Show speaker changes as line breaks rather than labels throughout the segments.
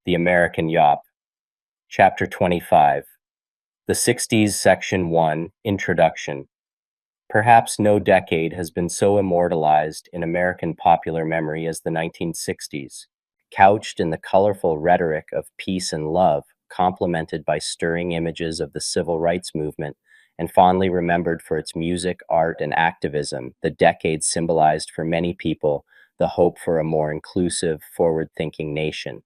The American YAWP, Chapter 25, The Sixties, Section 1, Introduction. Perhaps no decade has been so immortalized in American popular memory as the 1960s, couched in the colorful rhetoric of peace and love, complemented by stirring images of the civil rights movement, and fondly remembered for its music, art, and activism. The decade symbolized for many people the hope for a more inclusive, forward-thinking nation.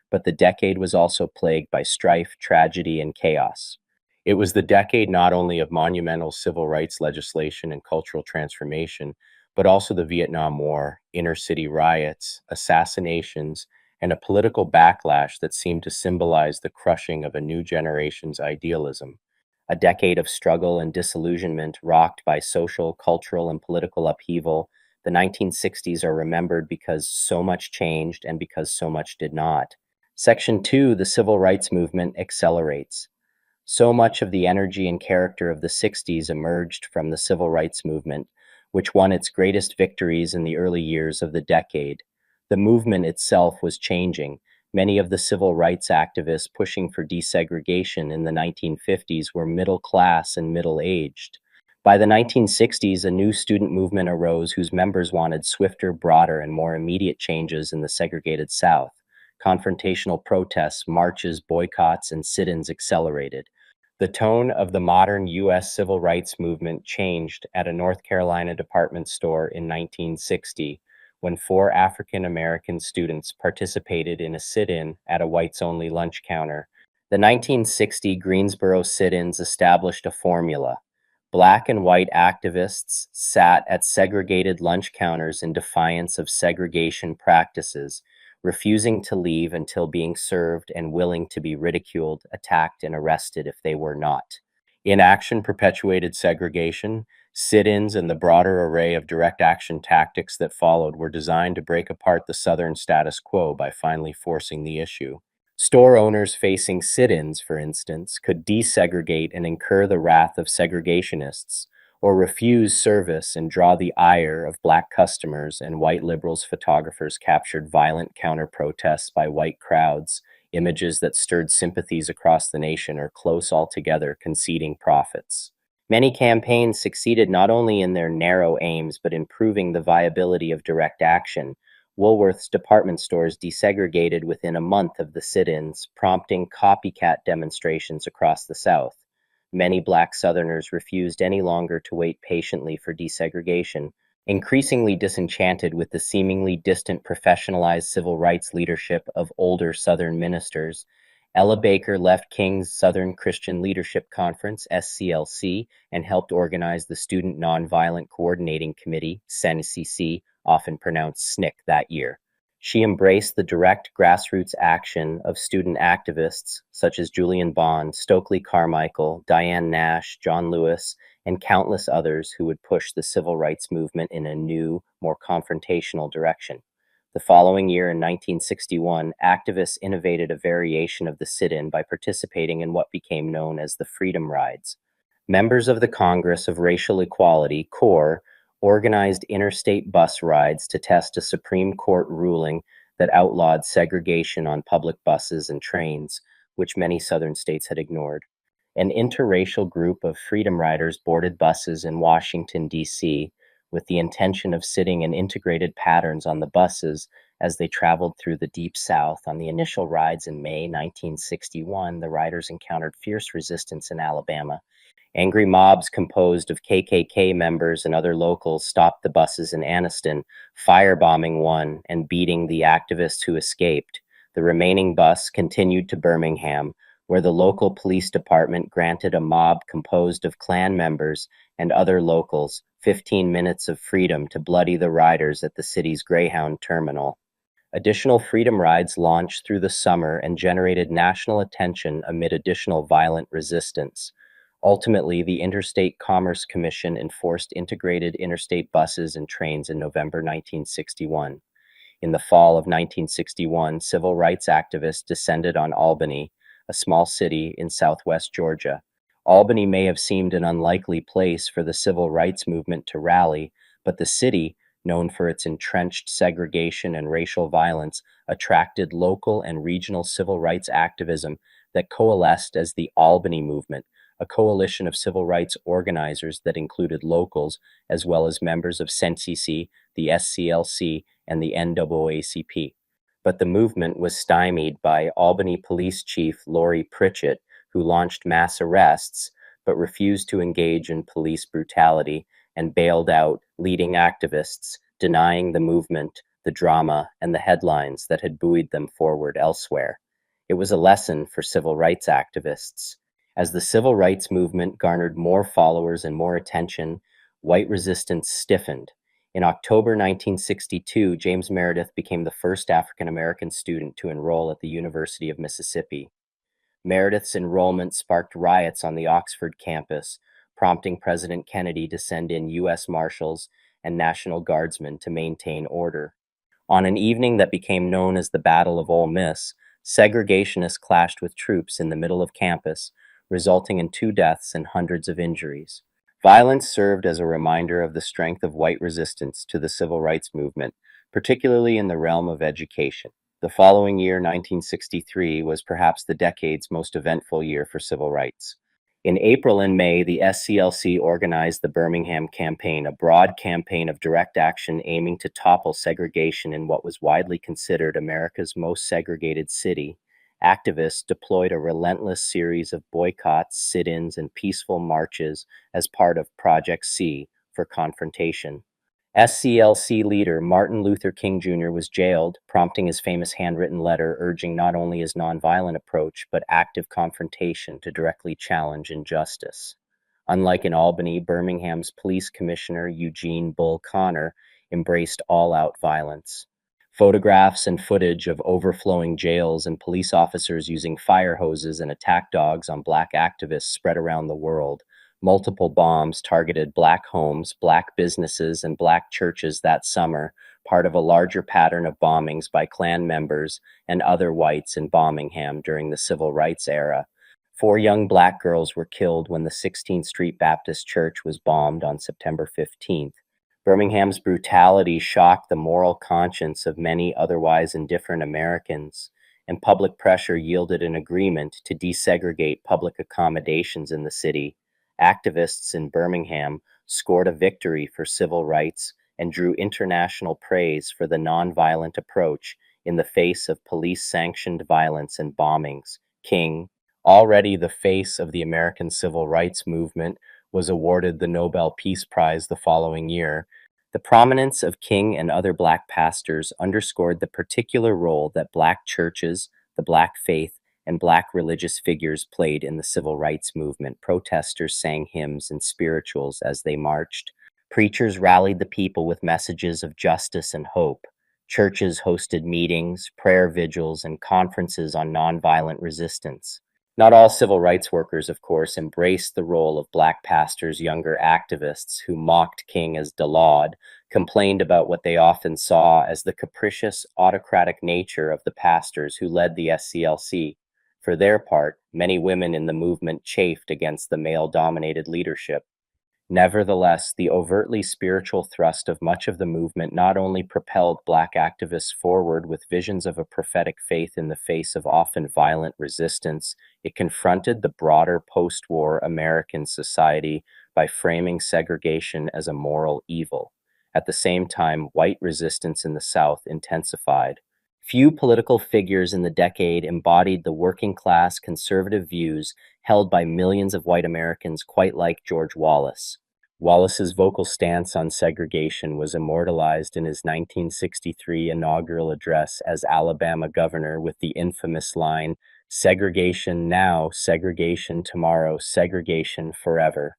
But the decade was also plagued by strife, tragedy, and chaos. It was the decade not only of monumental civil rights legislation and cultural transformation, but also the Vietnam War, inner-city riots, assassinations, and a political backlash that seemed to symbolize the crushing of a new generation's idealism. A decade of struggle and disillusionment rocked by social, cultural, and political upheaval. The 1960s are remembered because so much changed and because so much did not. Section 2, the Civil Rights Movement accelerates. So much of the energy and character of the 60s emerged from the Civil Rights Movement, which won its greatest victories in the early years of the decade. The movement itself was changing. Many of the civil rights activists pushing for desegregation in the 1950s were middle class and middle-aged. By the 1960s, a new student movement arose whose members wanted swifter, broader, and more immediate changes in the segregated South. Confrontational protests, marches, boycotts, and sit-ins accelerated. The tone of the modern U.S. civil rights movement changed at a North Carolina department store in 1960 when 4 African-American students participated in a sit-in at a whites-only lunch counter. The 1960 Greensboro sit-ins established a formula. Black and white activists sat at segregated lunch counters in defiance of segregation practices, refusing to leave until being served and willing to be ridiculed, attacked, and arrested if they were not. Inaction perpetuated segregation. Sit-ins and the broader array of direct action tactics that followed were designed to break apart the Southern status quo by finally forcing the issue. Store owners facing sit-ins, for instance, could desegregate and incur the wrath of segregationists, or refuse service and draw the ire of black customers, and white liberals photographers captured violent counter-protests by white crowds, images that stirred sympathies across the nation or close altogether conceding profits. Many campaigns succeeded not only in their narrow aims but in proving the viability of direct action. Woolworth's department stores desegregated within a month of the sit-ins, prompting copycat demonstrations across the South. Many black Southerners refused any longer to wait patiently for desegregation. Increasingly disenchanted with the seemingly distant professionalized civil rights leadership of older Southern ministers, Ella Baker left King's Southern Christian Leadership Conference, SCLC, and helped organize the Student Nonviolent Coordinating Committee, SNCC, often pronounced SNCC, that year. She embraced the direct grassroots action of student activists such as Julian Bond, Stokely Carmichael, Diane Nash, John Lewis, and countless others who would push the civil rights movement in a new, more confrontational direction. The following year, in 1961, activists innovated a variation of the sit-in by participating in what became known as the Freedom Rides. Members of the Congress of Racial Equality, CORE, organized interstate bus rides to test a Supreme Court ruling that outlawed segregation on public buses and trains, which many Southern states had ignored. An interracial group of Freedom Riders boarded buses in Washington, D.C., with the intention of sitting in integrated patterns on the buses as they traveled through the Deep South. On the initial rides in May 1961, the riders encountered fierce resistance in Alabama. Angry mobs composed of KKK members and other locals stopped the buses in Anniston, firebombing one and beating the activists who escaped. The remaining bus continued to Birmingham, where the local police department granted a mob composed of Klan members and other locals 15 minutes of freedom to bloody the riders at the city's Greyhound terminal. Additional freedom rides launched through the summer and generated national attention amid additional violent resistance. Ultimately, the Interstate Commerce Commission enforced integrated interstate buses and trains in November 1961. In the fall of 1961, civil rights activists descended on Albany, a small city in southwest Georgia. Albany may have seemed an unlikely place for the civil rights movement to rally, but the city, known for its entrenched segregation and racial violence, attracted local and regional civil rights activism that coalesced as the Albany Movement, a coalition of civil rights organizers that included locals as well as members of SENCC, the SCLC, and the NAACP. But the movement was stymied by Albany Police Chief Laurie Pritchett, who launched mass arrests but refused to engage in police brutality and bailed out leading activists, denying the movement the drama and the headlines that had buoyed them forward elsewhere. It was a lesson for civil rights activists. As the civil rights movement garnered more followers and more attention, white resistance stiffened. In October 1962, James Meredith became the first African American student to enroll at the University of Mississippi. Meredith's enrollment sparked riots on the Oxford campus, prompting President Kennedy to send in U.S. Marshals and National Guardsmen to maintain order. On an evening that became known as the Battle of Ole Miss, segregationists clashed with troops in the middle of campus, resulting in 2 deaths and hundreds of injuries. Violence served as a reminder of the strength of white resistance to the civil rights movement, particularly in the realm of education. The following year, 1963, was perhaps the decade's most eventful year for civil rights. In April and May, the SCLC organized the Birmingham Campaign, a broad campaign of direct action aiming to topple segregation in what was widely considered America's most segregated city. Activists deployed a relentless series of boycotts, sit-ins, and peaceful marches as part of Project C for confrontation. SCLC leader Martin Luther King Jr. was jailed, prompting his famous handwritten letter urging not only his nonviolent approach, but active confrontation to directly challenge injustice. Unlike in Albany, Birmingham's police commissioner Eugene Bull Connor embraced all-out violence. Photographs and footage of overflowing jails and police officers using fire hoses and attack dogs on black activists spread around the world. Multiple bombs targeted black homes, black businesses, and black churches that summer, part of a larger pattern of bombings by Klan members and other whites in Birmingham during the Civil Rights era. 4 young black girls were killed when the 16th Street Baptist Church was bombed on September 15th. Birmingham's brutality shocked the moral conscience of many otherwise indifferent Americans, and public pressure yielded an agreement to desegregate public accommodations in the city. Activists in Birmingham scored a victory for civil rights and drew international praise for the nonviolent approach in the face of police-sanctioned violence and bombings. King, already the face of the American civil rights movement, was awarded the Nobel Peace Prize the following year. The prominence of King and other black pastors underscored the particular role that black churches, the black faith, and black religious figures played in the civil rights movement. Protesters sang hymns and spirituals as they marched. Preachers rallied the people with messages of justice and hope. Churches hosted meetings, prayer vigils, and conferences on nonviolent resistance. Not all civil rights workers, of course, embraced the role of black pastors. Younger activists who mocked King as Dalad complained about what they often saw as the capricious, autocratic nature of the pastors who led the SCLC. For their part, many women in the movement chafed against the male-dominated leadership. Nevertheless, the overtly spiritual thrust of much of the movement not only propelled black activists forward with visions of a prophetic faith in the face of often violent resistance, it confronted the broader post-war American society by framing segregation as a moral evil. At the same time, white resistance in the South intensified. Few political figures in the decade embodied the working-class conservative views held by millions of white Americans, quite like George Wallace. Wallace's vocal stance on segregation was immortalized in his 1963 inaugural address as Alabama governor with the infamous line, "Segregation now, segregation tomorrow, segregation forever."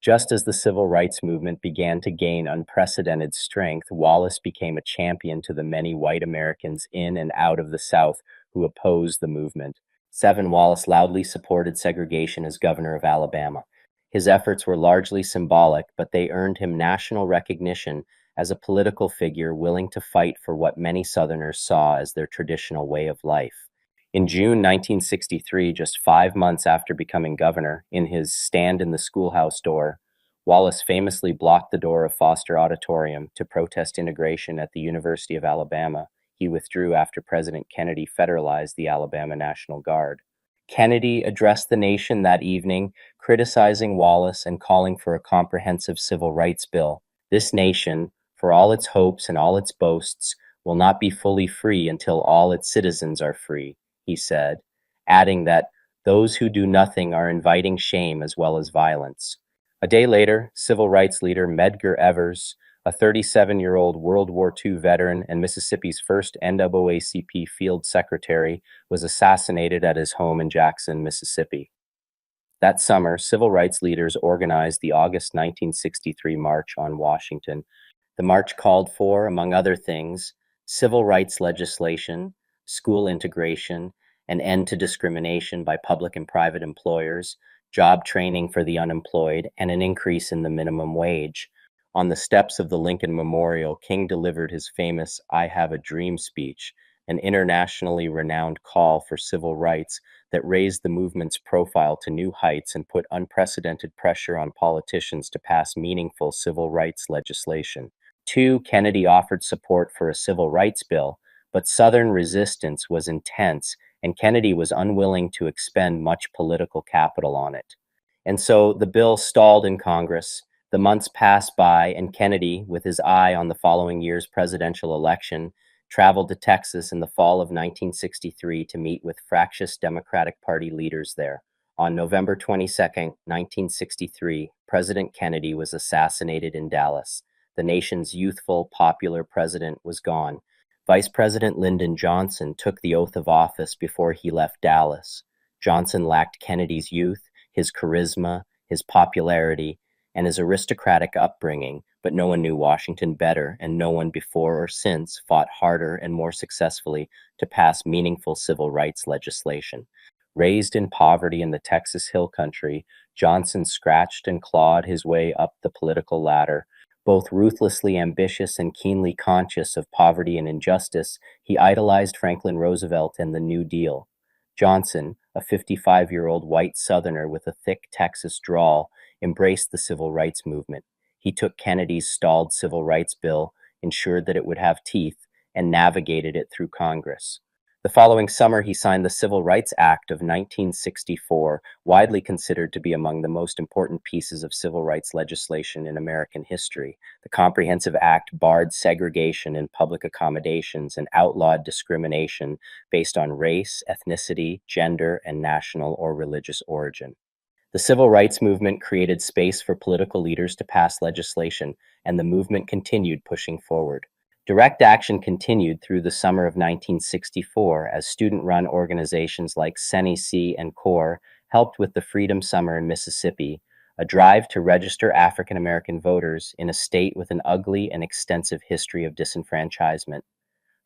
Just as the civil rights movement began to gain unprecedented strength, Wallace became a champion to the many white Americans in and out of the South who opposed the movement. 7. Wallace loudly supported segregation as governor of Alabama. His efforts were largely symbolic, but they earned him national recognition as a political figure willing to fight for what many Southerners saw as their traditional way of life. In June 1963, just 5 months after becoming governor, in his Stand in the Schoolhouse Door, Wallace famously blocked the door of Foster Auditorium to protest integration at the University of Alabama. He withdrew after President Kennedy federalized the Alabama National Guard. Kennedy addressed the nation that evening, criticizing Wallace and calling for a comprehensive civil rights bill. This nation, for all its hopes and all its boasts, will not be fully free until all its citizens are free, he said, adding that those who do nothing are inviting shame as well as violence. A day later, civil rights leader Medgar Evers, a 37-year-old World War II veteran and Mississippi's first NAACP field secretary, was assassinated at his home in Jackson, Mississippi. That summer, civil rights leaders organized the August 1963 March on Washington. The march called for, among other things, civil rights legislation, school integration, an end to discrimination by public and private employers, job training for the unemployed, and an increase in the minimum wage. On the steps of the Lincoln Memorial, King delivered his famous "I Have a Dream" speech, an internationally renowned call for civil rights that raised the movement's profile to new heights and put unprecedented pressure on politicians to pass meaningful civil rights legislation. 2. Kennedy offered support for a civil rights bill, but Southern resistance was intense, and Kennedy was unwilling to expend much political capital on it. And so the bill stalled in Congress. The months passed by, and Kennedy, with his eye on the following year's presidential election, traveled to Texas in the fall of 1963 to meet with fractious Democratic Party leaders there. On November 22, 1963, President Kennedy was assassinated in Dallas. The nation's youthful, popular president was gone. Vice President Lyndon Johnson took the oath of office before he left Dallas. Johnson lacked Kennedy's youth, his charisma, his popularity, and his aristocratic upbringing, but no one knew Washington better, and no one before or since fought harder and more successfully to pass meaningful civil rights legislation. Raised in poverty in the Texas Hill Country, Johnson scratched and clawed his way up the political ladder. Both ruthlessly ambitious and keenly conscious of poverty and injustice, he idolized Franklin Roosevelt and the New Deal. Johnson, a 55-year-old white Southerner with a thick Texas drawl, embraced the civil rights movement. He took Kennedy's stalled civil rights bill, ensured that it would have teeth, and navigated it through Congress. The following summer, he signed the Civil Rights Act of 1964, widely considered to be among the most important pieces of civil rights legislation in American history. The Comprehensive Act barred segregation in public accommodations and outlawed discrimination based on race, ethnicity, gender, and national or religious origin. The civil rights movement created space for political leaders to pass legislation, and the movement continued pushing forward. Direct action continued through the summer of 1964 as student-run organizations like Sennec and CORE helped with the Freedom Summer in Mississippi, a drive to register African American voters in a state with an ugly and extensive history of disenfranchisement.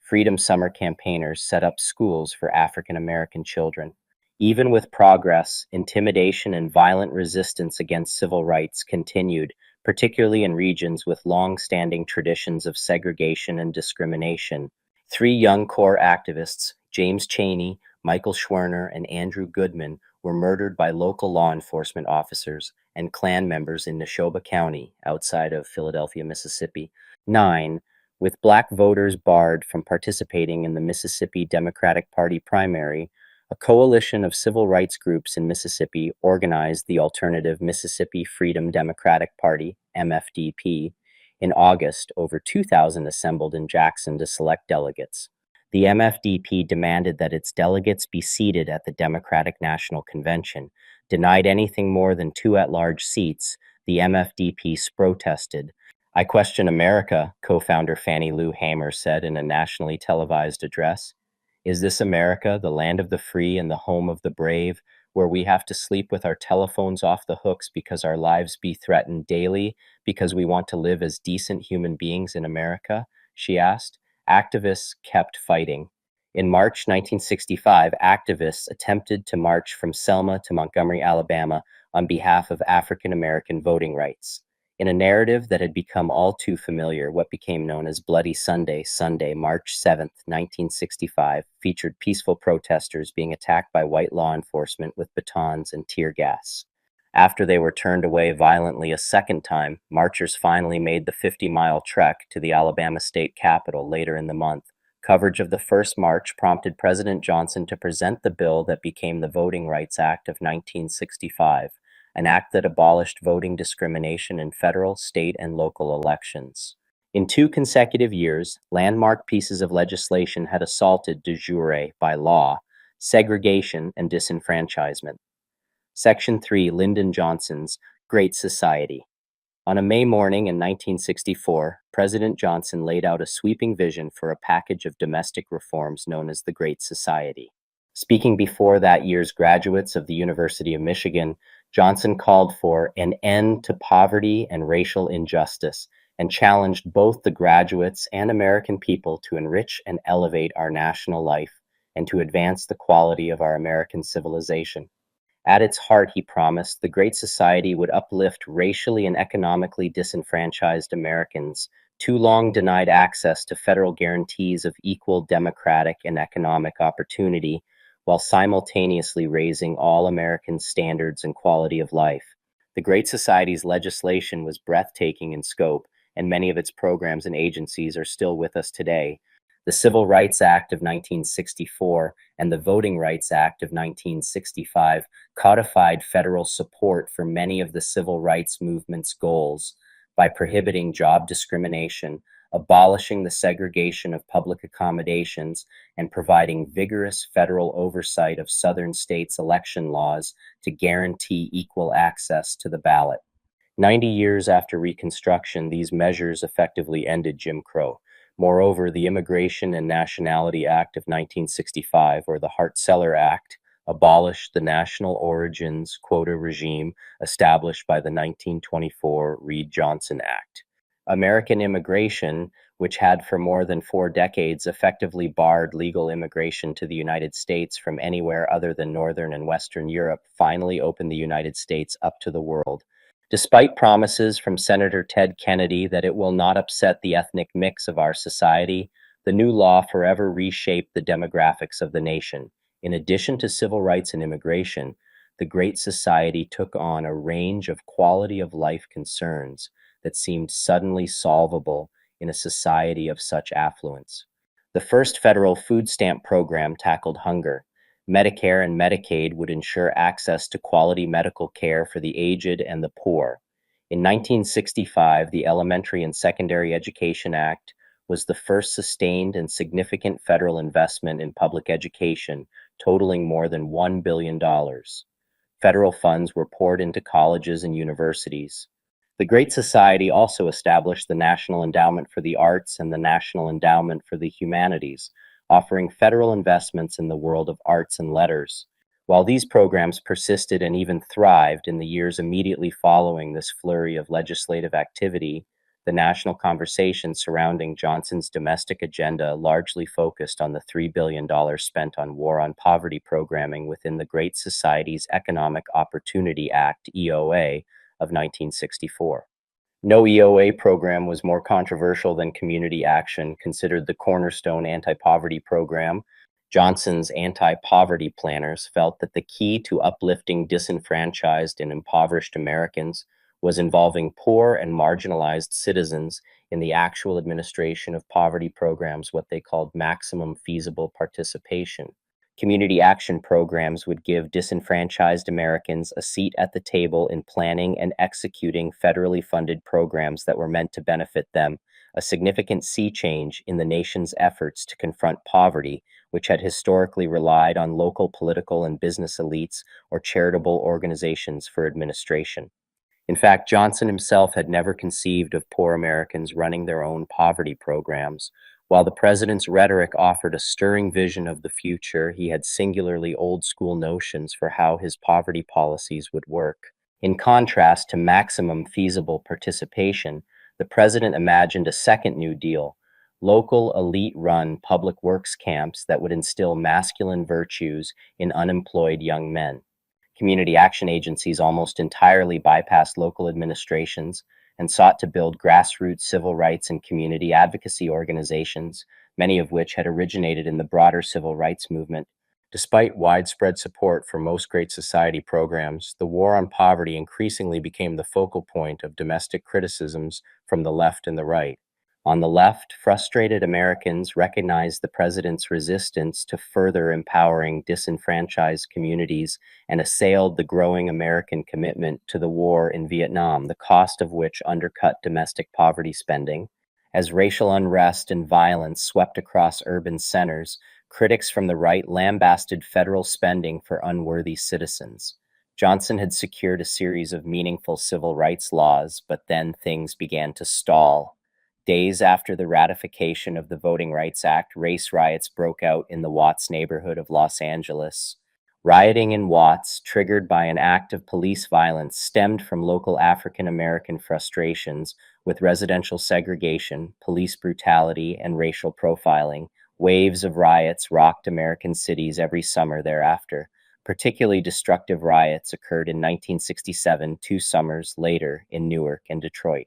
Freedom Summer campaigners set up schools for African American children. Even with progress, intimidation and violent resistance against civil rights continued, particularly in regions with long-standing traditions of segregation and discrimination. 3 young CORE activists, James Chaney, Michael Schwerner, and Andrew Goodman, were murdered by local law enforcement officers and Klan members in Neshoba County, outside of Philadelphia, Mississippi. 9. With Black voters barred from participating in the Mississippi Democratic Party primary, a coalition of civil rights groups in Mississippi organized the alternative Mississippi Freedom Democratic Party, MFDP. In August, over 2,000 assembled in Jackson to select delegates. The MFDP demanded that its delegates be seated at the Democratic National Convention. Denied anything more than 2 at-large seats, the MFDP protested. "I question America," co-founder Fannie Lou Hamer said in a nationally televised address. "Is this America, the land of the free and the home of the brave, where we have to sleep with our telephones off the hooks because our lives be threatened daily, because we want to live as decent human beings in America?" she asked. Activists kept fighting. In March 1965, activists attempted to march from Selma to Montgomery, Alabama, on behalf of African American voting rights. In a narrative that had become all too familiar, what became known as Bloody Sunday, March 7, 1965, featured peaceful protesters being attacked by white law enforcement with batons and tear gas. After they were turned away violently a second time, marchers finally made the 50-mile trek to the Alabama state capitol later in the month. Coverage of the first march prompted President Johnson to present the bill that became the Voting Rights Act of 1965, an act that abolished voting discrimination in federal, state, and local elections. In 2 consecutive years, landmark pieces of legislation had assaulted de jure, by law, segregation and disenfranchisement. Section 3, Lyndon Johnson's Great Society. On a May morning in 1964, President Johnson laid out a sweeping vision for a package of domestic reforms known as the Great Society. Speaking before that year's graduates of the University of Michigan, Johnson called for an end to poverty and racial injustice and challenged both the graduates and American people to enrich and elevate our national life and to advance the quality of our American civilization. At its heart, he promised, the Great Society would uplift racially and economically disenfranchised Americans, too long denied access to federal guarantees of equal democratic and economic opportunity, while simultaneously raising all Americans' standards and quality of life. The Great Society's legislation was breathtaking in scope, and many of its programs and agencies are still with us today. The Civil Rights Act of 1964 and the Voting Rights Act of 1965 codified federal support for many of the civil rights movement's goals by prohibiting job discrimination, abolishing the segregation of public accommodations, and providing vigorous federal oversight of Southern states' election laws to guarantee equal access to the ballot. 90 years after Reconstruction, these measures effectively ended Jim Crow. Moreover, the Immigration and Nationality Act of 1965, or the Hart-Celler Act, abolished the national origins quota regime established by the 1924 Reed-Johnson Act. American immigration, which had for more than 4 decades effectively barred legal immigration to the United States from anywhere other than Northern and Western Europe, finally opened the United States up to the world. Despite promises from Senator Ted Kennedy that it will not upset the ethnic mix of our society, the new law forever reshaped the demographics of the nation. In addition to civil rights and immigration, the Great Society took on a range of quality of life concerns that seemed suddenly solvable in a society of such affluence. The first federal food stamp program tackled hunger. Medicare and Medicaid would ensure access to quality medical care for the aged and the poor. In 1965, the Elementary and Secondary Education Act was the first sustained and significant federal investment in public education, totaling more than $1 billion. Federal funds were poured into colleges and universities. The Great Society also established the National Endowment for the Arts and the National Endowment for the Humanities, offering federal investments in the world of arts and letters. While these programs persisted and even thrived in the years immediately following this flurry of legislative activity, the national conversation surrounding Johnson's domestic agenda largely focused on the $3 billion spent on war on poverty programming within the Great Society's Economic Opportunity Act, EOA, of 1964. No EOA program was more controversial than Community Action, considered the cornerstone anti-poverty program. Johnson's anti-poverty planners felt that the key to uplifting disenfranchised and impoverished Americans was involving poor and marginalized citizens in the actual administration of poverty programs, what they called maximum feasible participation. Community action programs would give disenfranchised Americans a seat at the table in planning and executing federally funded programs that were meant to benefit them, a significant sea change in the nation's efforts to confront poverty, which had historically relied on local political and business elites or charitable organizations for administration. In fact, Johnson himself had never conceived of poor Americans running their own poverty programs. While the president's rhetoric offered a stirring vision of the future, he had singularly old-school notions for how his poverty policies would work. In contrast to maximum feasible participation, the president imagined a second New Deal, local elite-run public works camps that would instill masculine virtues in unemployed young men. Community action agencies almost entirely bypassed local administrations and sought to build grassroots civil rights and community advocacy organizations, many of which had originated in the broader civil rights movement. Despite widespread support for most Great Society programs, the war on poverty increasingly became the focal point of domestic criticisms from the left and the right. On the left, frustrated Americans recognized the president's resistance to further empowering disenfranchised communities and assailed the growing American commitment to the war in Vietnam, the cost of which undercut domestic poverty spending. As racial unrest and violence swept across urban centers, critics from the right lambasted federal spending for unworthy citizens. Johnson had secured a series of meaningful civil rights laws, but then things began to stall. Days after the ratification of the Voting Rights Act, race riots broke out in the Watts neighborhood of Los Angeles. Rioting in Watts, triggered by an act of police violence, stemmed from local African American frustrations with residential segregation, police brutality, and racial profiling. Waves of riots rocked American cities every summer thereafter. Particularly destructive riots occurred in 1967, 2 summers later in Newark and Detroit.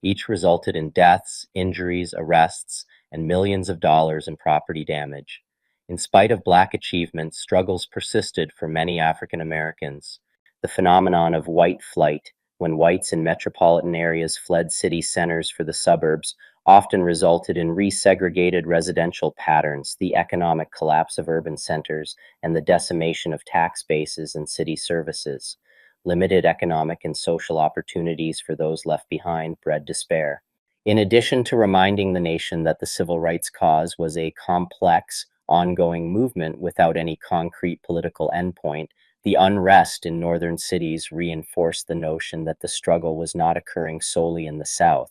Each resulted in deaths, injuries, arrests, and millions of dollars in property damage. In spite of Black achievements, struggles persisted for many African Americans. The phenomenon of white flight, when whites in metropolitan areas fled city centers for the suburbs, often resulted in resegregated residential patterns, the economic collapse of urban centers, and the decimation of tax bases and city services. Limited economic and social opportunities for those left behind bred despair. In addition to reminding the nation that the civil rights cause was a complex, ongoing movement without any concrete political endpoint, the unrest in northern cities reinforced the notion that the struggle was not occurring solely in the South.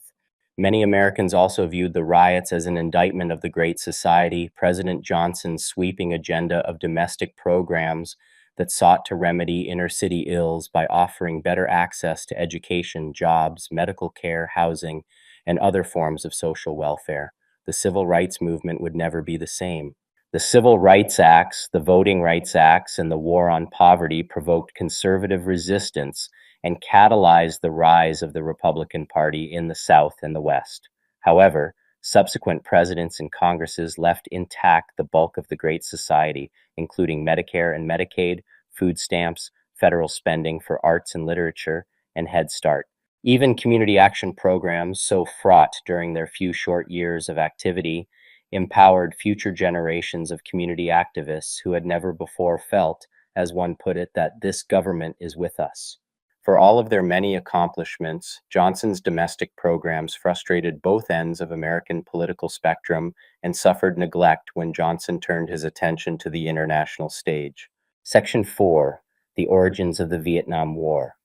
Many Americans also viewed the riots as an indictment of the Great Society, President Johnson's sweeping agenda of domestic programs that sought to remedy inner-city ills by offering better access to education, jobs, medical care, housing, and other forms of social welfare. The civil rights movement would never be the same. The Civil Rights Acts, the Voting Rights Acts, and the War on Poverty provoked conservative resistance and catalyzed the rise of the Republican Party in the South and the West. However, subsequent presidents and Congresses left intact the bulk of the Great Society, including Medicare and Medicaid, food stamps, federal spending for arts and literature, and Head Start. Even community action programs, so fraught during their few short years of activity, empowered future generations of community activists who had never before felt, as one put it, that this government is with us. For all of their many accomplishments, Johnson's domestic programs frustrated both ends of American political spectrum and suffered neglect when Johnson turned his attention to the international stage. Section 4. The Origins of the Vietnam War.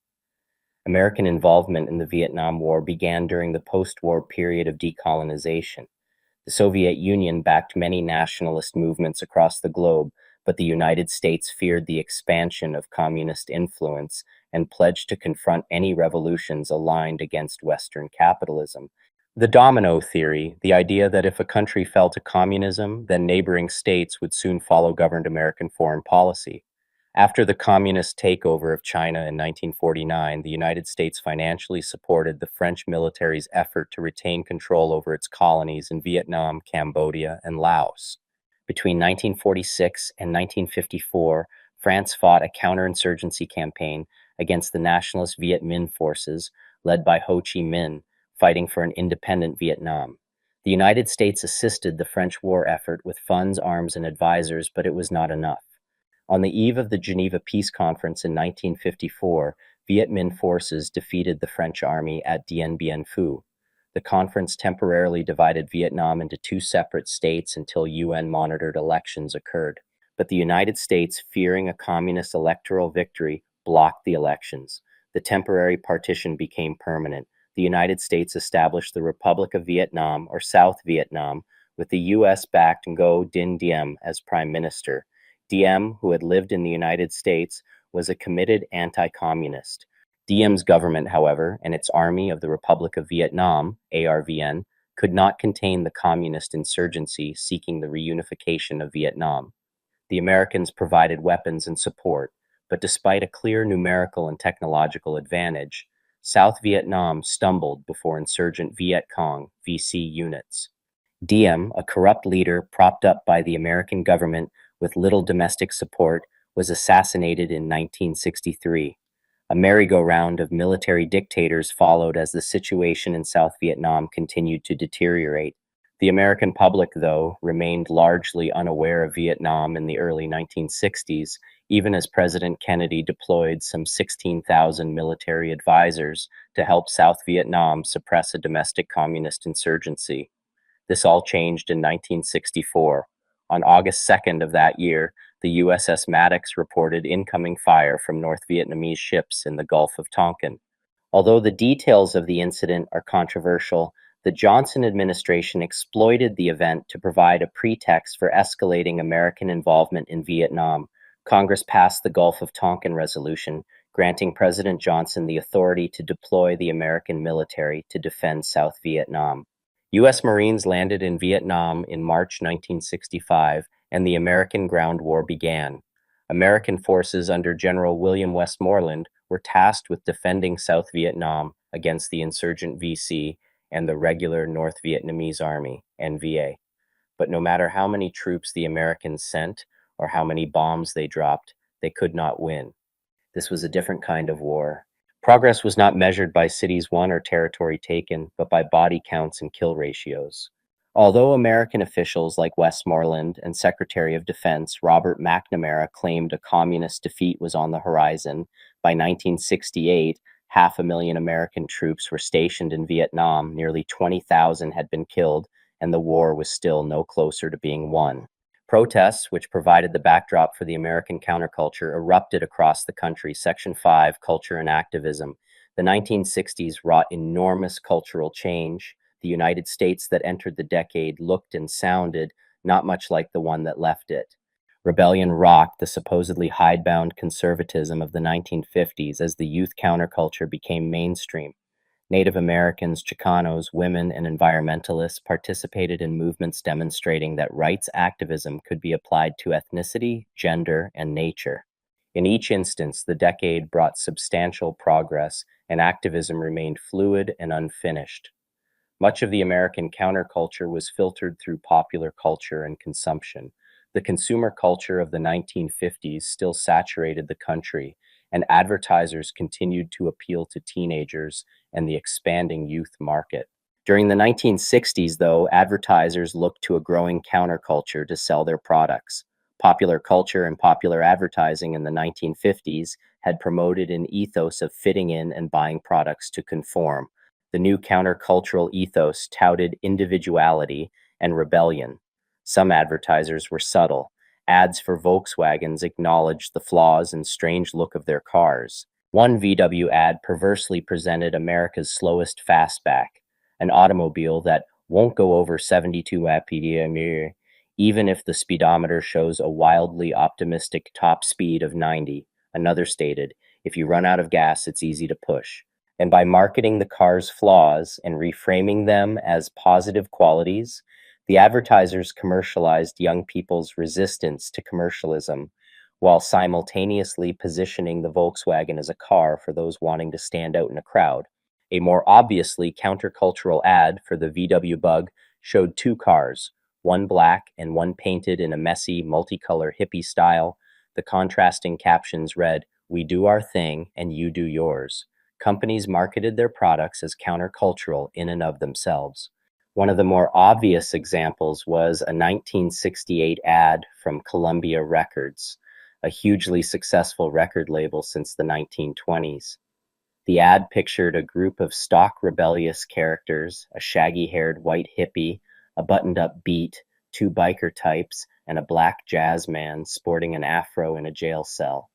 American involvement in the Vietnam War began during the post-war period of decolonization. The Soviet Union backed many nationalist movements across the globe, but the United States feared the expansion of communist influence and pledged to confront any revolutions aligned against Western capitalism. The domino theory, the idea that if a country fell to communism, then neighboring states would soon follow governed American foreign policy. After the communist takeover of China in 1949, the United States financially supported the French military's effort to retain control over its colonies in Vietnam, Cambodia, and Laos. Between 1946 and 1954, France fought a counterinsurgency campaign against the nationalist Viet Minh forces, led by Ho Chi Minh, fighting for an independent Vietnam. The United States assisted the French war effort with funds, arms, and advisors, but it was not enough. On the eve of the Geneva Peace Conference in 1954, Viet Minh forces defeated the French army at Dien Bien Phu. The conference temporarily divided Vietnam into two separate states until UN-monitored elections occurred. But the United States, fearing a communist electoral victory, blocked the elections. The temporary partition became permanent. The United States established the Republic of Vietnam, or South Vietnam, with the US-backed Ngo Dinh Diem as prime minister. Diem, who had lived in the United States, was a committed anti-communist. Diem's government, however, and its Army of the Republic of Vietnam, ARVN, could not contain the communist insurgency seeking the reunification of Vietnam. The Americans provided weapons and support, but despite a clear numerical and technological advantage, South Vietnam stumbled before insurgent Viet Cong, VC units. Diem, a corrupt leader propped up by the American government, with little domestic support, was assassinated in 1963. A merry-go-round of military dictators followed as the situation in South Vietnam continued to deteriorate. The American public, though, remained largely unaware of Vietnam in the early 1960s, even as President Kennedy deployed some 16,000 military advisors to help South Vietnam suppress a domestic communist insurgency. This all changed in 1964. On August 2nd of that year, the USS Maddox reported incoming fire from North Vietnamese ships in the Gulf of Tonkin. Although the details of the incident are controversial, the Johnson administration exploited the event to provide a pretext for escalating American involvement in Vietnam. Congress passed the Gulf of Tonkin Resolution, granting President Johnson the authority to deploy the American military to defend South Vietnam. U.S. Marines landed in Vietnam in March 1965, and the American Ground War began. American forces under General William Westmoreland were tasked with defending South Vietnam against the insurgent VC and the regular North Vietnamese Army, NVA. But no matter how many troops the Americans sent or how many bombs they dropped, they could not win. This was a different kind of war. Progress was not measured by cities won or territory taken, but by body counts and kill ratios. Although American officials like Westmoreland and Secretary of Defense Robert McNamara claimed a communist defeat was on the horizon, by 1968, 500,000 American troops were stationed in Vietnam, nearly 20,000 had been killed, and the war was still no closer to being won. Protests, which provided the backdrop for the American counterculture, erupted across the country. Section 5, Culture and Activism. The 1960s wrought enormous cultural change. The United States that entered the decade looked and sounded not much like the one that left it. Rebellion rocked the supposedly hidebound conservatism of the 1950s as the youth counterculture became mainstream. Native Americans, Chicanos, women, and environmentalists participated in movements demonstrating that rights activism could be applied to ethnicity, gender, and nature. In each instance, the decade brought substantial progress, and activism remained fluid and unfinished. Much of the American counterculture was filtered through popular culture and consumption. The consumer culture of the 1950s still saturated the country, and advertisers continued to appeal to teenagers and the expanding youth market. During the 1960s, though, advertisers looked to a growing counterculture to sell their products. Popular culture and popular advertising in the 1950s had promoted an ethos of fitting in and buying products to conform. The new countercultural ethos touted individuality and rebellion. Some advertisers were subtle. Ads for Volkswagens acknowledged the flaws and strange look of their cars. One VW ad perversely presented America's slowest fastback, an automobile that won't go over 72 mph, even if the speedometer shows a wildly optimistic top speed of 90. Another stated, if you run out of gas, it's easy to push. And by marketing the car's flaws and reframing them as positive qualities, the advertisers commercialized young people's resistance to commercialism, while simultaneously positioning the Volkswagen as a car for those wanting to stand out in a crowd. A more obviously countercultural ad for the VW Bug showed two cars, one black and one painted in a messy, multicolor hippie style. The contrasting captions read, "We do our thing and you do yours." Companies marketed their products as countercultural in and of themselves. One of the more obvious examples was a 1968 ad from Columbia Records, a hugely successful record label since the 1920s. The ad pictured a group of stock rebellious characters, a shaggy-haired white hippie, a buttoned-up beat, two biker types, and a black jazz man sporting an afro in a jail cell.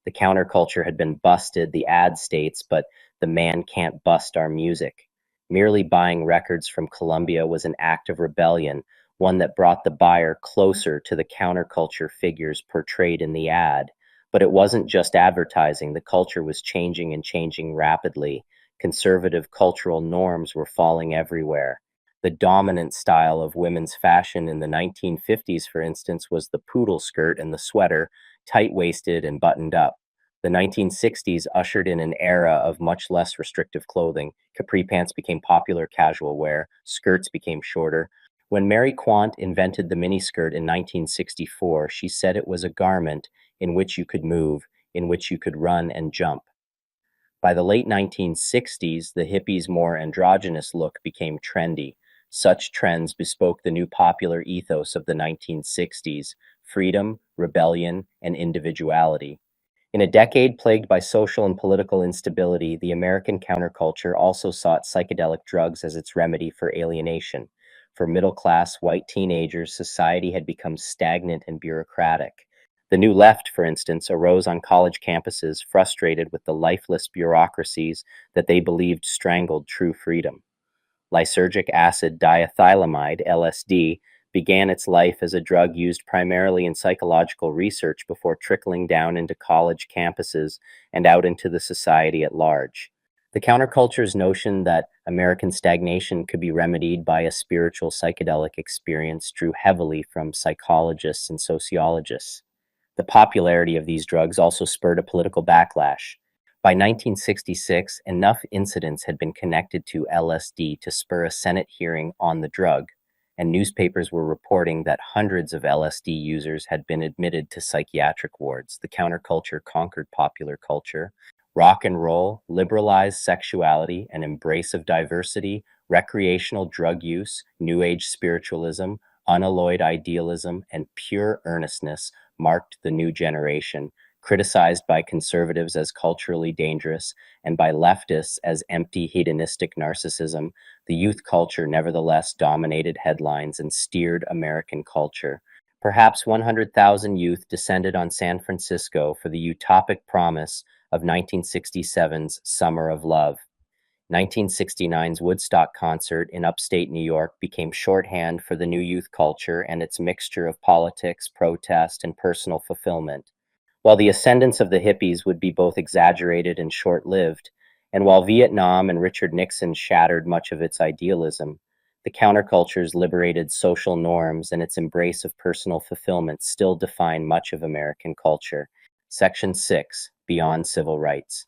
The counterculture had been busted, the ad states, but the man can't bust our music. Merely buying records from Columbia was an act of rebellion, one that brought the buyer closer to the counterculture figures portrayed in the ad. But it wasn't just advertising, the culture was changing and changing rapidly. Conservative cultural norms were falling everywhere. The dominant style of women's fashion in the 1950s, for instance, was the poodle skirt and the sweater, tight-waisted and buttoned up. The 1960s ushered in an era of much less restrictive clothing. Capri pants became popular casual wear, skirts became shorter, When Mary Quant invented the miniskirt in 1964, she said it was a garment in which you could move, in which you could run and jump. By the late 1960s, the hippies' more androgynous look became trendy. Such trends bespoke the new popular ethos of the 1960s: freedom, rebellion, and individuality. In a decade plagued by social and political instability, the American counterculture also sought psychedelic drugs as its remedy for alienation. For middle class white teenagers, society had become stagnant and bureaucratic. The New Left, for instance, arose on college campuses frustrated with the lifeless bureaucracies that they believed strangled true freedom. Lysergic acid diethylamide, LSD, began its life as a drug used primarily in psychological research before trickling down into college campuses and out into the society at large. The counterculture's notion that American stagnation could be remedied by a spiritual psychedelic experience drew heavily from psychologists and sociologists. The popularity of these drugs also spurred a political backlash. By 1966, enough incidents had been connected to LSD to spur a Senate hearing on the drug, and newspapers were reporting that hundreds of LSD users had been admitted to psychiatric wards. The counterculture conquered popular culture. Rock and roll, liberalized sexuality, an embrace of diversity, recreational drug use, New Age spiritualism, unalloyed idealism, and pure earnestness marked the new generation, criticized by conservatives as culturally dangerous and by leftists as empty hedonistic narcissism. The youth culture nevertheless dominated headlines and steered American culture. Perhaps 100,000 youth descended on San Francisco for the utopic promise of 1967's Summer of Love. 1969's Woodstock concert in upstate New York became shorthand for the new youth culture and its mixture of politics, protest, and personal fulfillment. While the ascendance of the hippies would be both exaggerated and short-lived, and while Vietnam and Richard Nixon shattered much of its idealism, the counterculture's liberated social norms and its embrace of personal fulfillment still define much of American culture. Section 6, Beyond Civil Rights.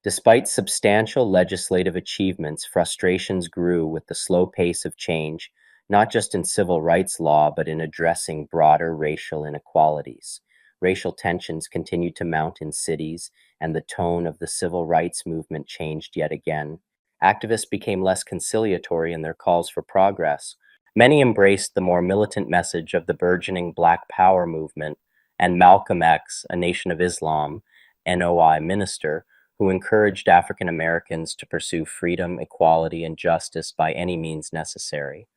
Despite substantial legislative achievements, frustrations grew with the slow pace of change, not just in civil rights law, but in addressing broader racial inequalities. Racial tensions continued to mount in cities, and the tone of the civil rights movement changed yet again. Activists became less conciliatory in their calls for progress. Many embraced the more militant message of the burgeoning Black Power movement, and Malcolm X, a Nation of Islam, NOI minister, who encouraged African Americans to pursue freedom, equality, and justice by any means necessary.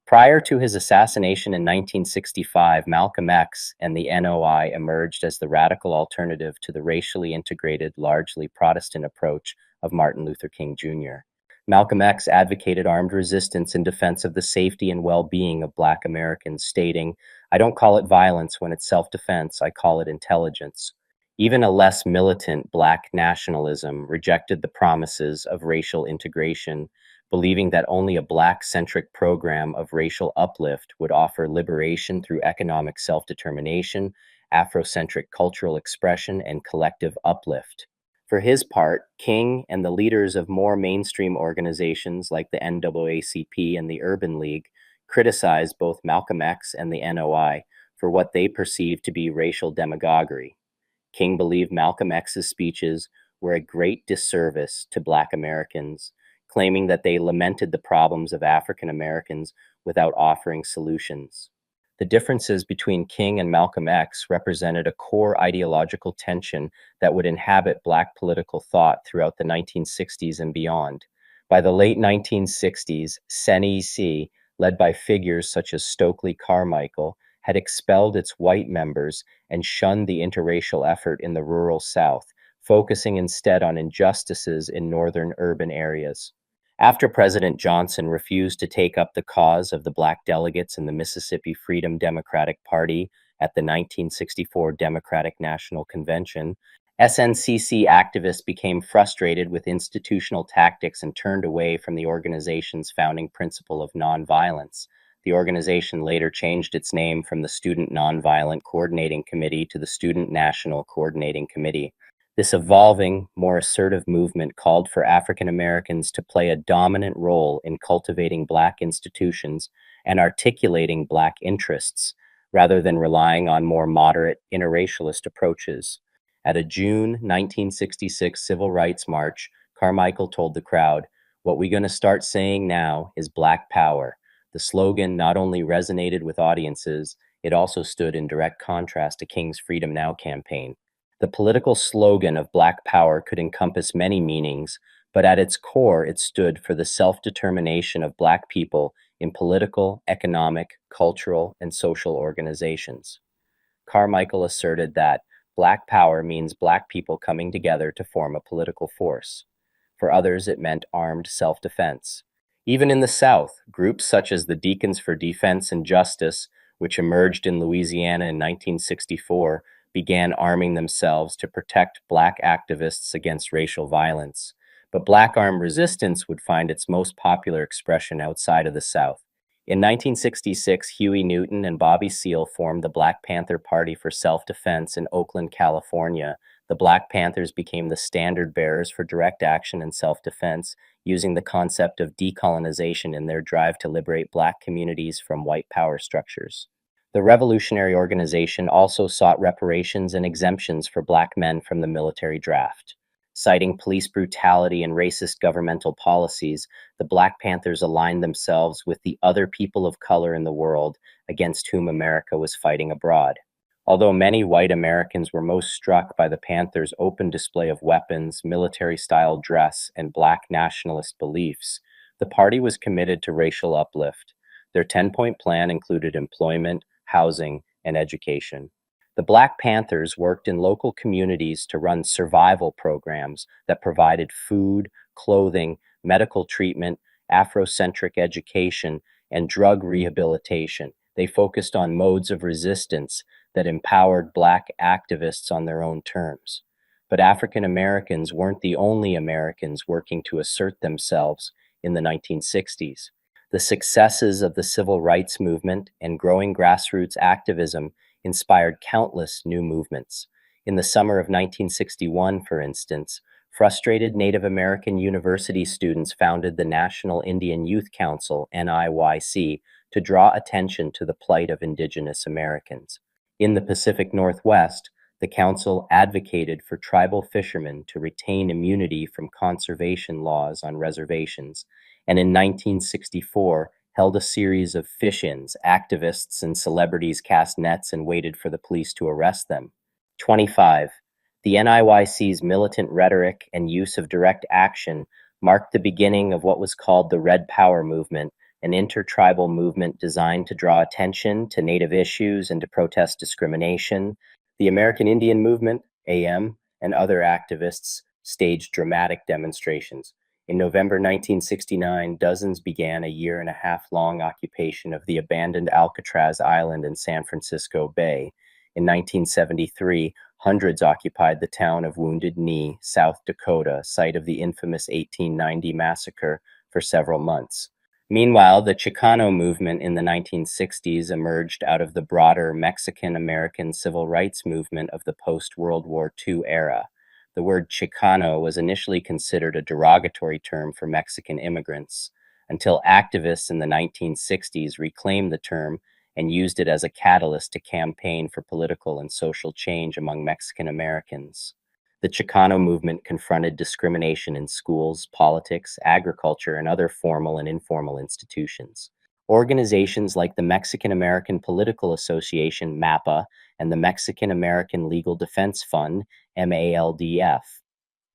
Prior to his assassination in 1965, Malcolm X and the NOI emerged as the radical alternative to the racially integrated, largely Protestant approach of Martin Luther King Jr. Malcolm X advocated armed resistance in defense of the safety and well-being of Black Americans, stating, "I don't call it violence when it's self-defense, I call it intelligence." Even a less militant Black nationalism rejected the promises of racial integration, believing that only a Black-centric program of racial uplift would offer liberation through economic self-determination, Afrocentric cultural expression, and collective uplift. For his part, King and the leaders of more mainstream organizations like the NAACP and the Urban League criticized both Malcolm X and the NOI for what they perceived to be racial demagoguery. King believed Malcolm X's speeches were a great disservice to Black Americans, claiming that they lamented the problems of African Americans without offering solutions. The differences between King and Malcolm X represented a core ideological tension that would inhabit Black political thought throughout the 1960s and beyond. By the late 1960s, SNEC, led by figures such as Stokely Carmichael, had expelled its white members and shunned the interracial effort in the rural South, focusing instead on injustices in northern urban areas. After President Johnson refused to take up the cause of the Black delegates in the Mississippi Freedom Democratic Party at the 1964 Democratic National Convention, SNCC activists became frustrated with institutional tactics and turned away from the organization's founding principle of nonviolence. The organization later changed its name from the Student Nonviolent Coordinating Committee to the Student National Coordinating Committee. This evolving, more assertive movement called for African Americans to play a dominant role in cultivating Black institutions and articulating Black interests, rather than relying on more moderate interracialist approaches. At a June 1966 civil rights march, Carmichael told the crowd, "What we're going to start saying now is Black Power." The slogan not only resonated with audiences, it also stood in direct contrast to King's Freedom Now campaign. The political slogan of Black Power could encompass many meanings, but at its core, it stood for the self determination of Black people in political, economic, cultural, and social organizations. Carmichael asserted that Black Power means Black people coming together to form a political force. For others, it meant armed self defense. Even in the South, groups such as the Deacons for Defense and Justice, which emerged in Louisiana in 1964, began arming themselves to protect Black activists against racial violence. But Black armed resistance would find its most popular expression outside of the South. In 1966, Huey Newton and Bobby Seale formed the Black Panther Party for Self-Defense in Oakland, California. The Black Panthers became the standard bearers for direct action and self-defense, using the concept of decolonization in their drive to liberate Black communities from white power structures. The revolutionary organization also sought reparations and exemptions for Black men from the military draft. Citing police brutality and racist governmental policies, the Black Panthers aligned themselves with the other people of color in the world against whom America was fighting abroad. Although many white Americans were most struck by the Panthers' open display of weapons, military-style dress, and Black nationalist beliefs, the party was committed to racial uplift. Their 10-point plan included employment, housing, and education. The Black Panthers worked in local communities to run survival programs that provided food, clothing, medical treatment, Afrocentric education, and drug rehabilitation. They focused on modes of resistance that empowered Black activists on their own terms. But African Americans weren't the only Americans working to assert themselves in the 1960s. The successes of the civil rights movement and growing grassroots activism inspired countless new movements. In the summer of 1961, for instance, frustrated Native American university students founded the National Indian Youth Council, NIYC, to draw attention to the plight of Indigenous Americans. In the Pacific Northwest, the council advocated for tribal fishermen to retain immunity from conservation laws on reservations, and in 1964, held a series of fish-ins. Activists and celebrities cast nets and waited for the police to arrest them. 25. The NIYC's militant rhetoric and use of direct action marked the beginning of what was called the Red Power movement, an intertribal movement designed to draw attention to Native issues and to protest discrimination. The American Indian Movement, AM, and other activists staged dramatic demonstrations. In November 1969, dozens began a year-and-a-half-long occupation of the abandoned Alcatraz Island in San Francisco Bay. In 1973, hundreds occupied the town of Wounded Knee, South Dakota, site of the infamous 1890 massacre, for several months. Meanwhile, the Chicano movement in the 1960s emerged out of the broader Mexican-American civil rights movement of the post-World War II era. The word Chicano was initially considered a derogatory term for Mexican immigrants, until activists in the 1960s reclaimed the term and used it as a catalyst to campaign for political and social change among Mexican Americans. The Chicano movement confronted discrimination in schools, politics, agriculture, and other formal and informal institutions. Organizations like the Mexican American Political Association, MAPA, and the Mexican American Legal Defense Fund, MALDF,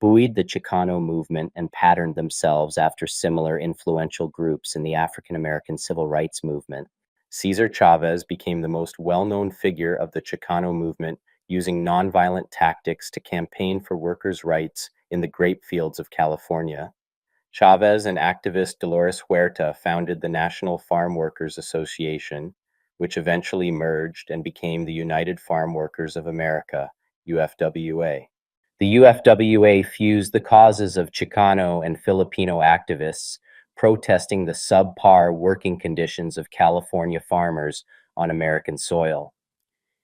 buoyed the Chicano movement and patterned themselves after similar influential groups in the African American civil rights movement. Cesar Chavez became the most well-known figure of the Chicano movement, using nonviolent tactics to campaign for workers' rights in the grape fields of California. Chavez and activist Dolores Huerta founded the National Farm Workers Association, which eventually merged and became the United Farm Workers of America, UFWA. The UFWA fused the causes of Chicano and Filipino activists protesting the subpar working conditions of California farmers on American soil.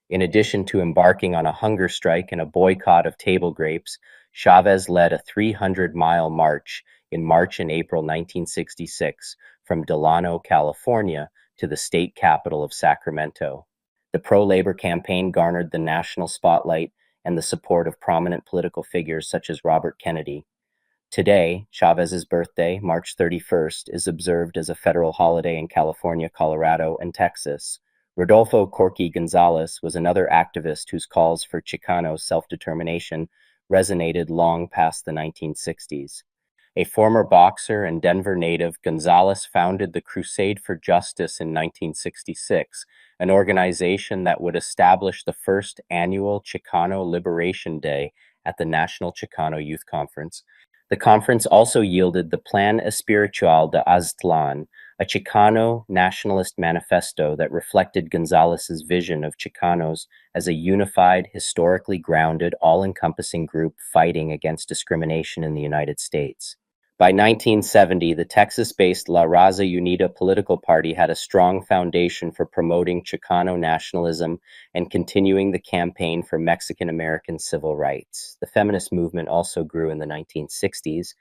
In addition to embarking on a hunger strike and a boycott of table grapes, Chavez led a 300-mile march in March and April 1966 from Delano, California to the state capital of Sacramento. The pro-labor campaign garnered the national spotlight and the support of prominent political figures such as Robert Kennedy. Today, Chavez's birthday, March 31st, is observed as a federal holiday in California, Colorado, and Texas. Rodolfo Corky Gonzalez was another activist whose calls for Chicano self-determination resonated long past the 1960s. A former boxer and Denver native, Gonzalez founded the Crusade for Justice in 1966, an organization that would establish the first annual Chicano Liberation Day at the National Chicano Youth Conference. The conference also yielded the Plan Espiritual de Aztlan, a Chicano nationalist manifesto that reflected Gonzalez's vision of Chicanos as a unified, historically grounded, all-encompassing group fighting against discrimination in the United States. By 1970, the Texas-based La Raza Unida political party had a strong foundation for promoting Chicano nationalism and continuing the campaign for Mexican-American civil rights. The feminist movement also grew in the 1960s,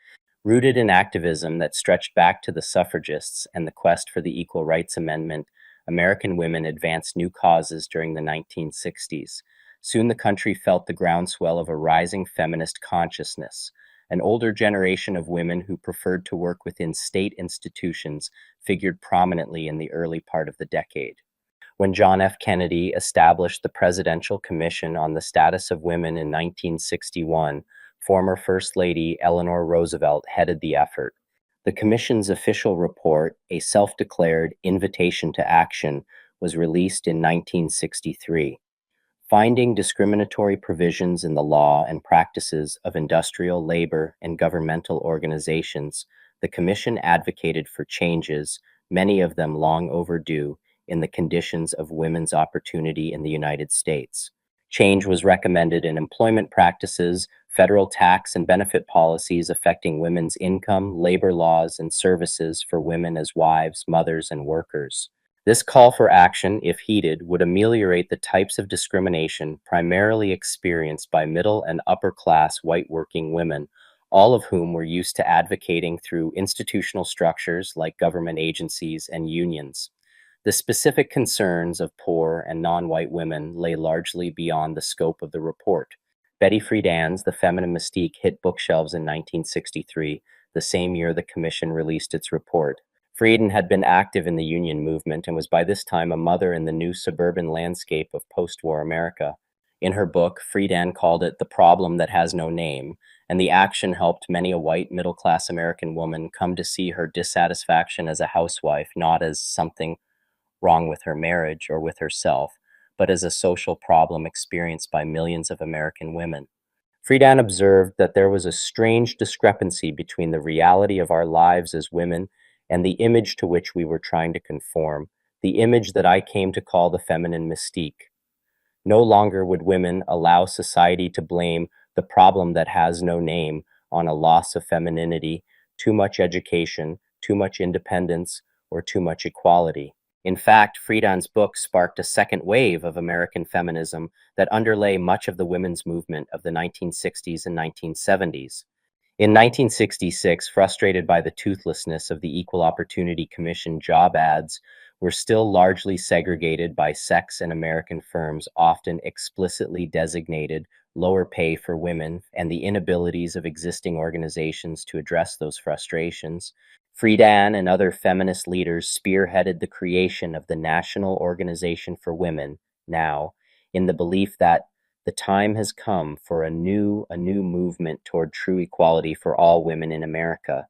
rooted in activism that stretched back to the suffragists and the quest for the Equal Rights Amendment. American women advanced new causes during the 1960s. Soon the country felt the groundswell of a rising feminist consciousness. An older generation of women who preferred to work within state institutions figured prominently in the early part of the decade. When John F. Kennedy established the Presidential Commission on the Status of Women in 1961, former First Lady Eleanor Roosevelt headed the effort. The Commission's official report, a self-declared invitation to action, was released in 1963. Finding discriminatory provisions in the law and practices of industrial, labor, and governmental organizations, the Commission advocated for changes, many of them long overdue, in the conditions of women's opportunity in the United States. Change was recommended in employment practices, federal tax and benefit policies affecting women's income, labor laws, and services for women as wives, mothers, and workers. This call for action, if heeded, would ameliorate the types of discrimination primarily experienced by middle and upper-class white working women, all of whom were used to advocating through institutional structures like government agencies and unions. The specific concerns of poor and non-white women lay largely beyond the scope of the report. Betty Friedan's The Feminine Mystique hit bookshelves in 1963, the same year the Commission released its report. Friedan had been active in the union movement and was by this time a mother in the new suburban landscape of post-war America. In her book, Friedan called it the problem that has no name, and the action helped many a white middle-class American woman come to see her dissatisfaction as a housewife not as something wrong with her marriage or with herself, but as a social problem experienced by millions of American women. Friedan observed that there was a strange discrepancy between the reality of our lives as women and the image to which we were trying to conform, the image that I came to call the feminine mystique. No longer would women allow society to blame the problem that has no name on a loss of femininity, too much education, too much independence, or too much equality. In fact, Friedan's book sparked a second wave of American feminism that underlay much of the women's movement of the 1960s and 1970s. In 1966, frustrated by the toothlessness of the Equal Opportunity Commission job ads, were still largely segregated by sex, and American firms often explicitly designated lower pay for women and the inabilities of existing organizations to address those frustrations. Friedan and other feminist leaders spearheaded the creation of the National Organization for Women, NOW, in the belief that the time has come for a new movement toward true equality for all women in America.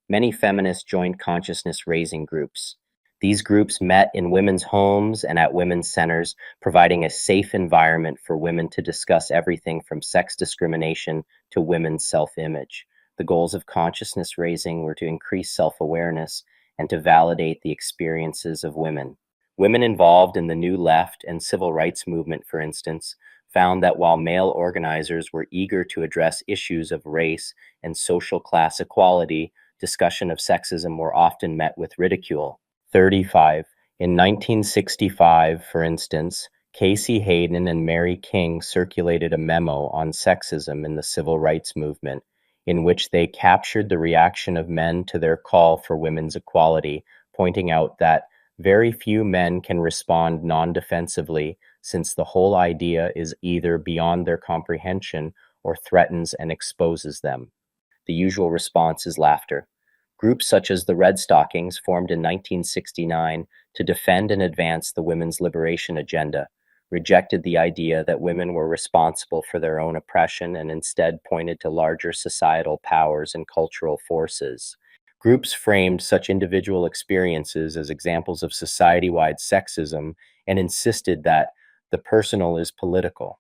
Many feminists joined consciousness-raising groups. These groups met in women's homes and at women's centers, providing a safe environment for women to discuss everything from sex discrimination to women's self-image. The goals of consciousness raising were to increase self-awareness and to validate the experiences of women. Women involved in the New Left and civil rights movement, for instance, found that while male organizers were eager to address issues of race and social class equality, discussion of sexism were often met with ridicule. 35. In 1965, for instance, Casey Hayden and Mary King circulated a memo on sexism in the civil rights movement, in which they captured the reaction of men to their call for women's equality, pointing out that Very few men can respond non-defensively, since the whole idea is either beyond their comprehension or threatens and exposes them. The usual response is laughter. Groups such as the Red Stockings, formed in 1969 to defend and advance the women's liberation agenda, rejected the idea that women were responsible for their own oppression and instead pointed to larger societal powers and cultural forces. Groups framed such individual experiences as examples of society-wide sexism and insisted that the personal is political.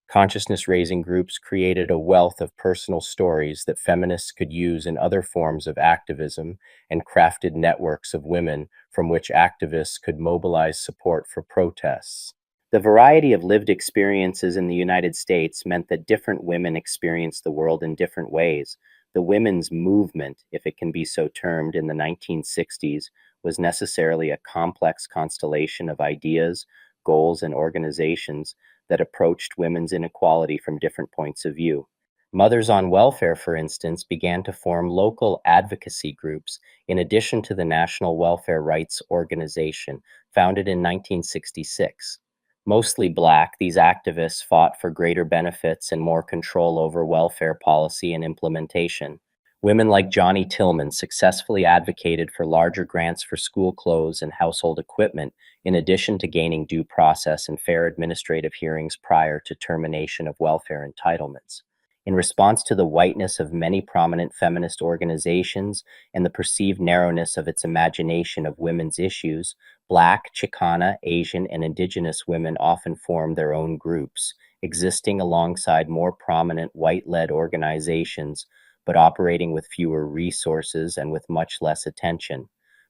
Consciousness raising groups created a wealth of personal stories that feminists could use in other forms of activism and crafted networks of women from which activists could mobilize support for protests. The variety of lived experiences in the United States meant that different women experienced the world in different ways. The women's movement, if it can be so termed, in the 1960s was necessarily a complex constellation of ideas, goals, and organizations that approached women's inequality from different points of view. Mothers on Welfare, for instance, began to form local advocacy groups in addition to the National Welfare Rights Organization, founded in 1966. Mostly Black, these activists fought for greater benefits and more control over welfare policy and implementation. Women like Johnny Tillman successfully advocated for larger grants for school clothes and household equipment, in addition to gaining due process and fair administrative hearings prior to termination of welfare entitlements. In response to the whiteness of many prominent feminist organizations and the perceived narrowness of its imagination of women's issues, Black, Chicana, Asian, and Indigenous women often formed their own groups, existing alongside more prominent white-led organizations, but operating with fewer resources and with much less attention.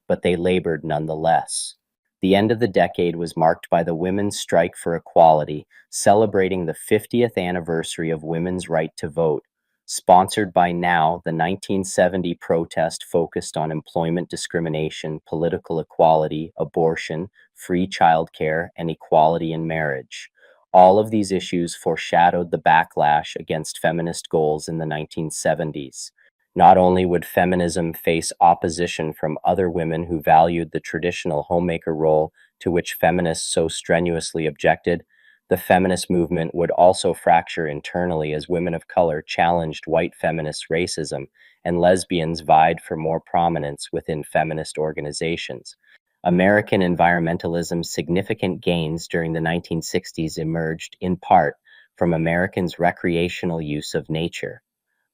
But they labored nonetheless. The end of the decade was marked by the Women's Strike for Equality, celebrating the 50th anniversary of women's right to vote. Sponsored by NOW, the 1970 protest focused on employment discrimination, political equality, abortion, free childcare, and equality in marriage. All of these issues foreshadowed the backlash against feminist goals in the 1970s. Not only would feminism face opposition from other women who valued the traditional homemaker role to which feminists so strenuously objected, the feminist movement would also fracture internally as women of color challenged white feminist racism and lesbians vied for more prominence within feminist organizations. American environmentalism's significant gains during the 1960s emerged in part from Americans' recreational use of nature.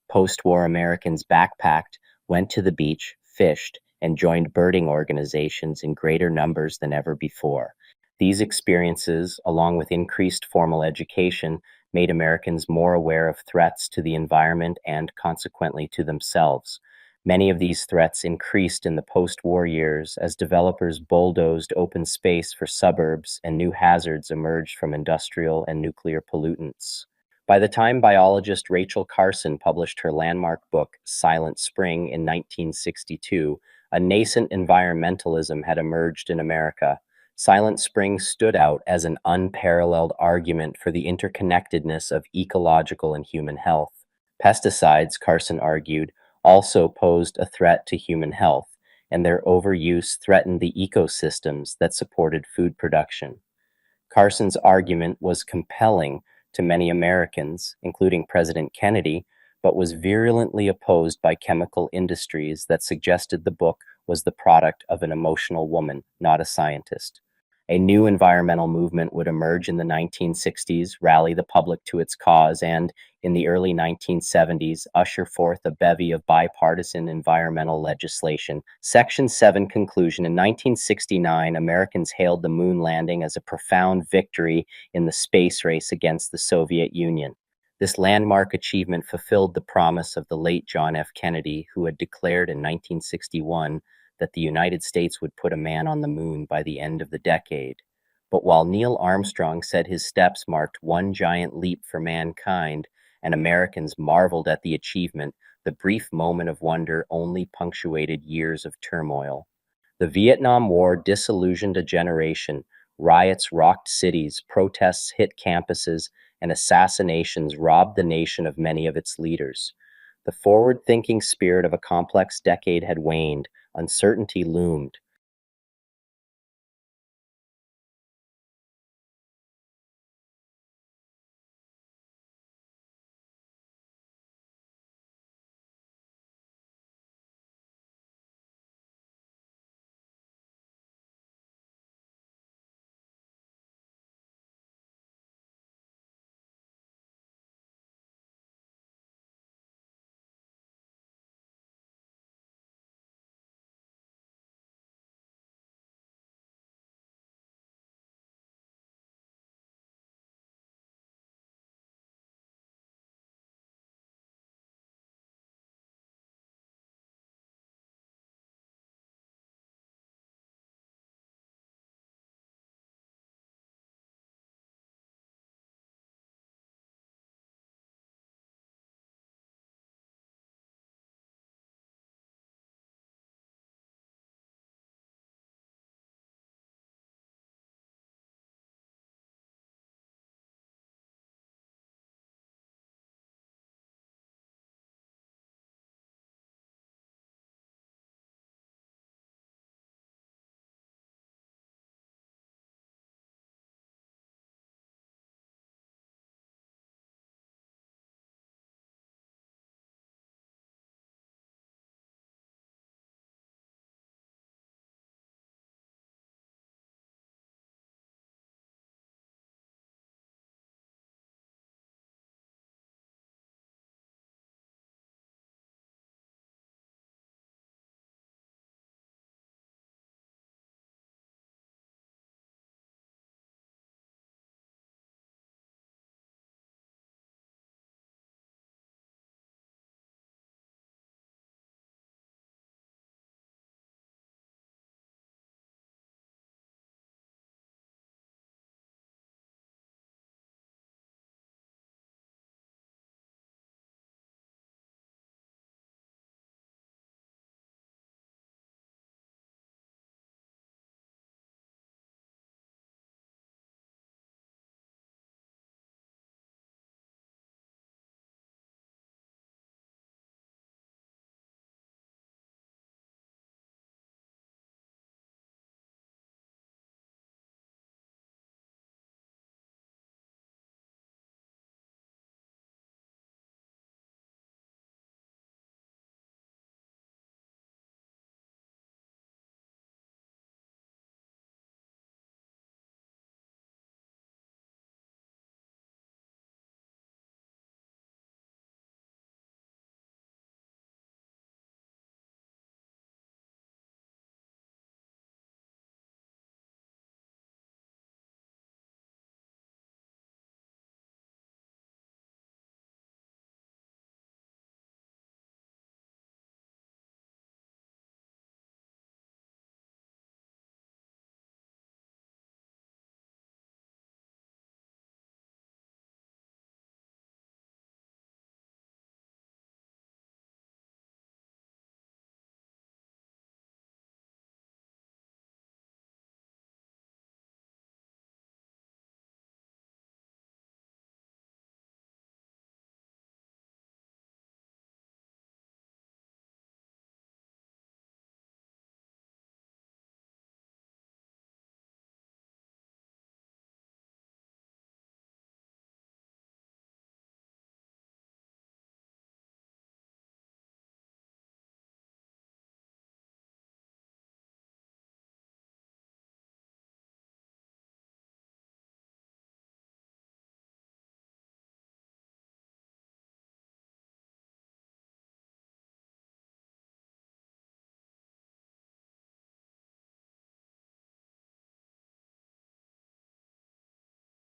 Post-war Americans backpacked, went to the beach, fished, and joined birding organizations in greater numbers than ever before. These experiences, along with increased formal education, made Americans more aware of threats to the environment and, consequently, to themselves. Many of these threats increased in the post-war years as developers bulldozed open space for suburbs and new hazards emerged from industrial and nuclear pollutants. By the time biologist Rachel Carson published her landmark book, Silent Spring, in 1962, a nascent environmentalism had emerged in America. Silent Spring stood out as an unparalleled argument for the interconnectedness of ecological and human health. Pesticides, Carson argued, also posed a threat to human health, and their overuse threatened the ecosystems that supported food production. Carson's argument was compelling to many Americans, including President Kennedy, but was virulently opposed by chemical industries that suggested the book was the product of an emotional woman, not a scientist. A new environmental movement would emerge in the 1960s, rally the public to its cause, and, in the early 1970s, usher forth a bevy of bipartisan environmental legislation. Section 7 conclusion. In 1969, Americans hailed the moon landing as a profound victory in the space race against the Soviet Union. This landmark achievement fulfilled the promise of the late John F. Kennedy, who had declared in 1961 that the United States would put a man on the moon by the end of the decade. But while Neil Armstrong said his steps marked one giant leap for mankind, and Americans marveled at the achievement, the brief moment of wonder only punctuated years of turmoil. The Vietnam War disillusioned a generation. Riots rocked cities, protests hit campuses, and assassinations robbed the nation of many of its leaders. The forward-thinking spirit of a complex decade had waned. Uncertainty loomed.